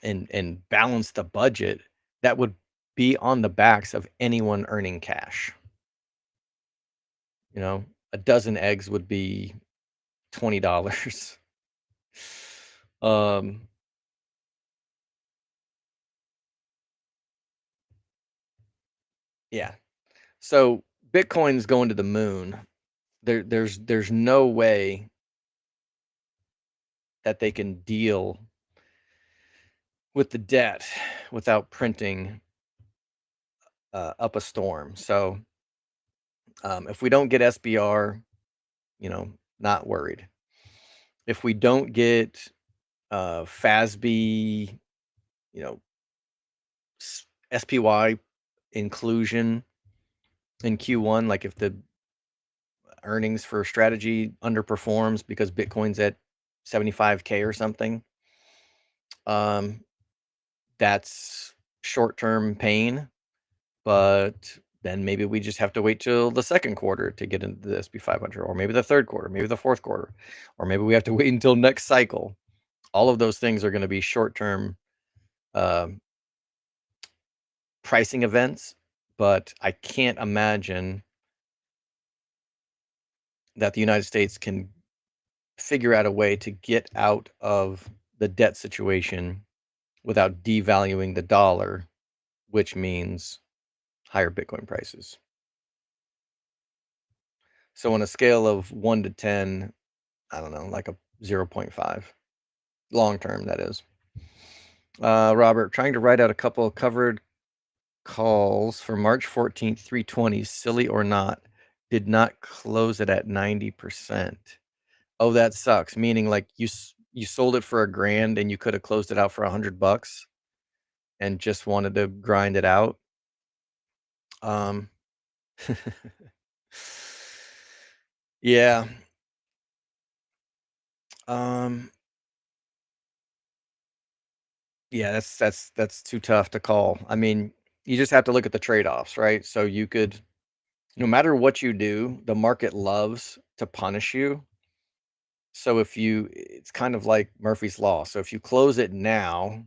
and balance the budget, that would be on the backs of anyone earning cash. You know, a dozen eggs would be $20. um, yeah. So Bitcoin's going to the moon. There's no way that they can deal with the debt without printing up a storm. So if we don't get SBR, not worried. If we don't get FASB, you know, SPY inclusion in Q1, like if the earnings for strategy underperforms because Bitcoin's at 75K or something, um, that's short-term pain. But then maybe we just have to wait till the second quarter to get into the SP 500, or maybe the third quarter, maybe the fourth quarter, or maybe we have to wait until next cycle. All of those things are going to be short-term um, pricing events, but I can't imagine that the United States can figure out a way to get out of the debt situation without devaluing the dollar, which means higher Bitcoin prices. So on a scale of 1 to 10, I don't know, like a zero 0.5. Long term, that is. Robert, trying to write out a couple of covered calls for March 14th, 320, silly or not, did not close it at 90%. Oh, that sucks. Meaning like you sold it for a grand and you could have closed it out for $100 and just wanted to grind it out. Um, yeah. Um, yeah, that's too tough to call. I mean, you just have to look at the trade-offs, right? So you could, no matter what you do, the market loves to punish you. So it's kind of like Murphy's Law. So if you close it now,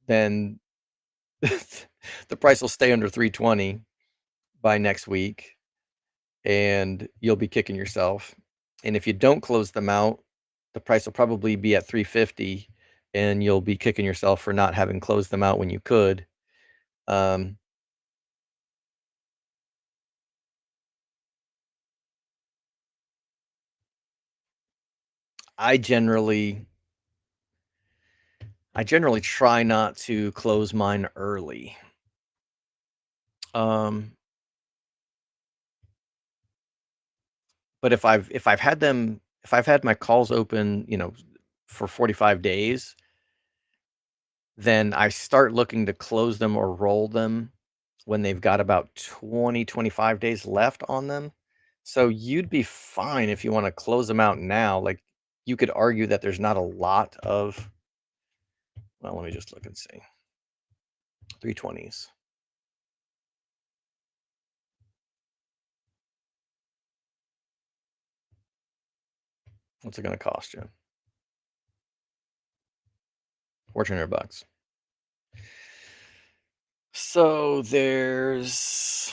then the price will stay under 320 by next week and you'll be kicking yourself. And if you don't close them out, the price will probably be at 350 and you'll be kicking yourself for not having closed them out when you could. Um, I generally I generally try not to close mine early. Um, but if I've had my calls open, for 45 days, then I start looking to close them or roll them when they've got about 20, 25 days left on them. So you'd be fine if you want to close them out now. Like you could argue that there's not a lot of, well, let me just look and see. 320s. What's it going to cost you? $1,400. So there's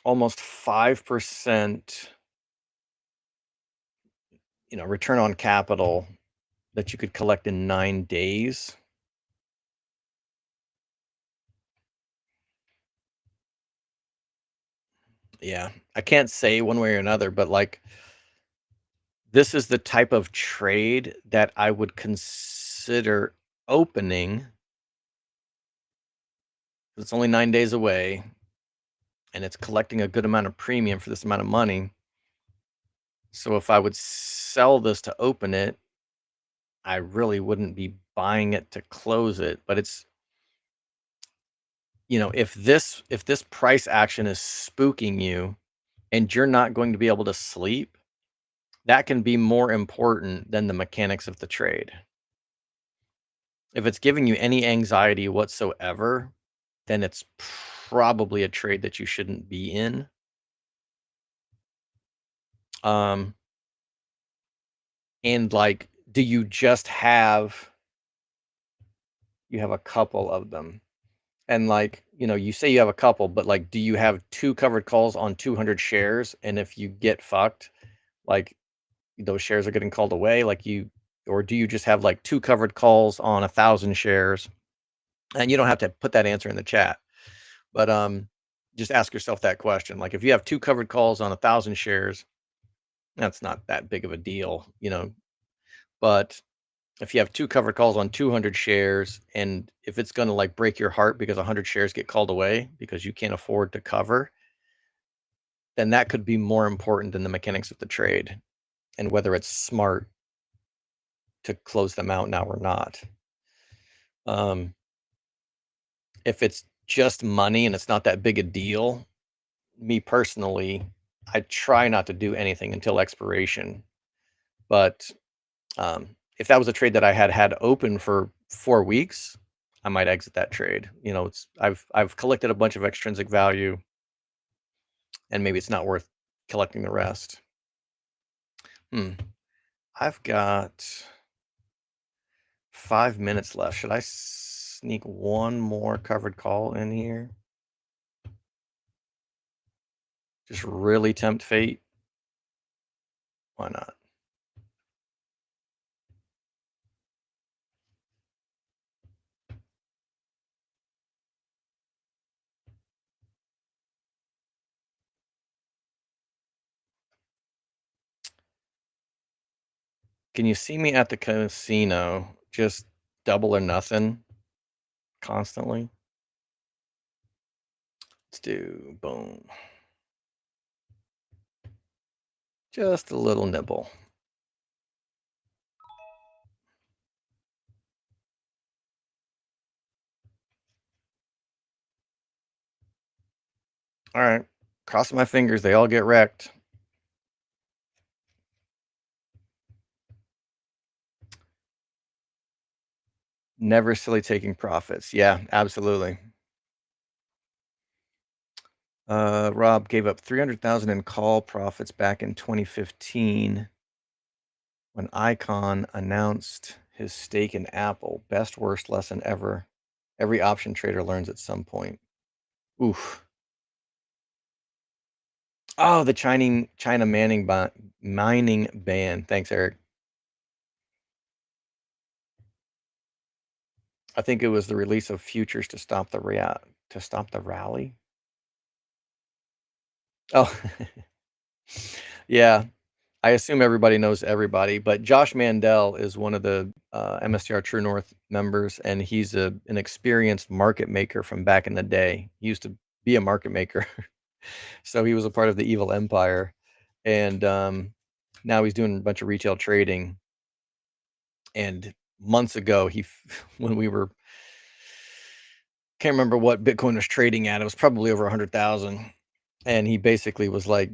almost 5%, return on capital that you could collect in 9 days. Yeah, I can't say one way or another, but like this is the type of trade that I would consider consider opening, it's only 9 days away and it's collecting a good amount of premium for this amount of money. So if I would sell this to open it, I really wouldn't be buying it to close it. But it's, if this price action is spooking you and you're not going to be able to sleep, that can be more important than the mechanics of the trade. If it's giving you any anxiety whatsoever, then it's probably a trade that you shouldn't be in. Um, and like, do you just have a couple of them? And like, you say you have a couple, but like, do you have two covered calls on 200 shares? And if you get fucked, like those shares are getting called away, or do you just have like two covered calls on 1,000 shares? And you don't have to put that answer in the chat, but just ask yourself that question. Like, if you have two covered calls on 1,000 shares, that's not that big of a deal. But if you have two covered calls on 200 shares, and if it's going to like break your heart because 100 shares get called away because you can't afford to cover, then that could be more important than the mechanics of the trade and whether it's smart to close them out now or not. If it's just money and it's not that big a deal, me personally, I try not to do anything until expiration. But if that was a trade that I had open for 4 weeks, I might exit that trade. I've collected a bunch of extrinsic value, and maybe it's not worth collecting the rest. I've got 5 minutes left. Should I sneak one more covered call in here? Just really tempt fate? Why not? Can you see me at the casino just double or nothing constantly? Let's do boom. Just a little nibble. All right. Crossing my fingers, they all get wrecked. Never silly taking profits. Yeah, absolutely. Rob gave up 300,000 in call profits back in 2015 when Icon announced his stake in Apple. Best worst lesson ever. Every option trader learns at some point. Oof. Oh, the China mining ban. Thanks, Eric. I think it was the release of futures to stop the rally. Oh, yeah. I assume everybody knows everybody, but Josh Mandel is one of the MSTR True North members, and he's an experienced market maker from back in the day. He used to be a market maker, so he was a part of the evil empire, and now he's doing a bunch of retail trading. And months ago, when we were, can't remember what Bitcoin was trading at. It was probably over 100,000, and he basically was like,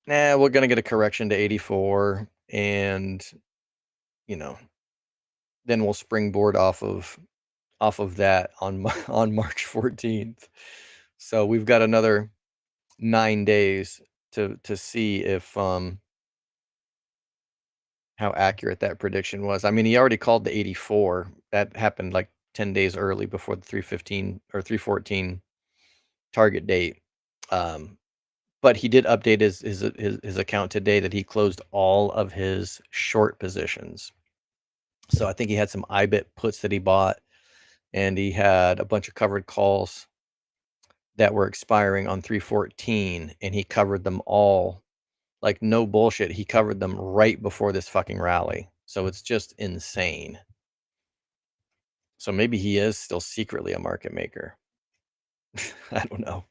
"Nah, we're gonna get a correction to 84, and you know, then we'll springboard off of that on on March 14th." So we've got another 9 days to see if how accurate that prediction was. I mean, he already called the 84. That happened like 10 days early before the 315 or 314 target date. But he did update his account today that he closed all of his short positions. So I think he had some IBIT puts that he bought, and he had a bunch of covered calls that were expiring on 314, and he covered them all. Like, no bullshit, he covered them right before this fucking rally. So it's just insane. So maybe he is still secretly a market maker. I don't know.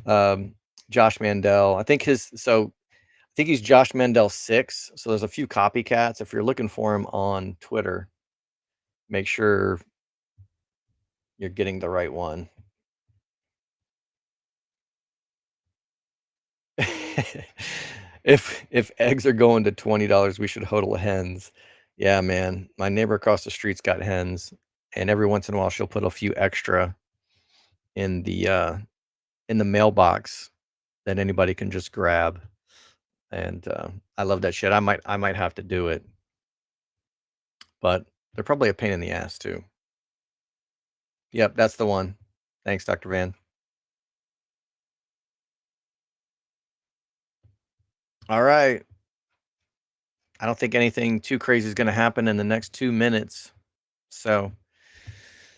Um, Josh Mandel. I think he's Josh Mandel 6. So there's a few copycats. If you're looking for him on Twitter, make sure you're getting the right one. If eggs are going to $20, we should hodl hens. Yeah, man. My neighbor across the street's got hens, and every once in a while she'll put a few extra in the mailbox that anybody can just grab. And I love that shit. I might have to do it, but they're probably a pain in the ass too. Yep, that's the one. Thanks, Dr. Van. All right. I don't think anything too crazy is going to happen in the next 2 minutes. So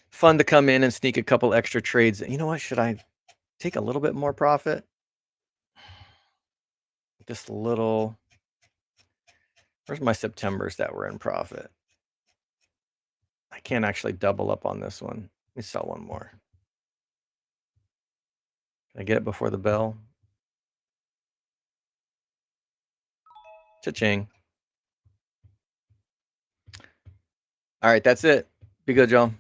fun to come in and sneak a couple extra trades. You know what? Should I take a little bit more profit? Just a little. Where's my Septembers that were in profit? I can't actually double up on this one. Let me sell one more. Can I get it before the bell? Cha-ching. All right, that's it. Be good, y'all.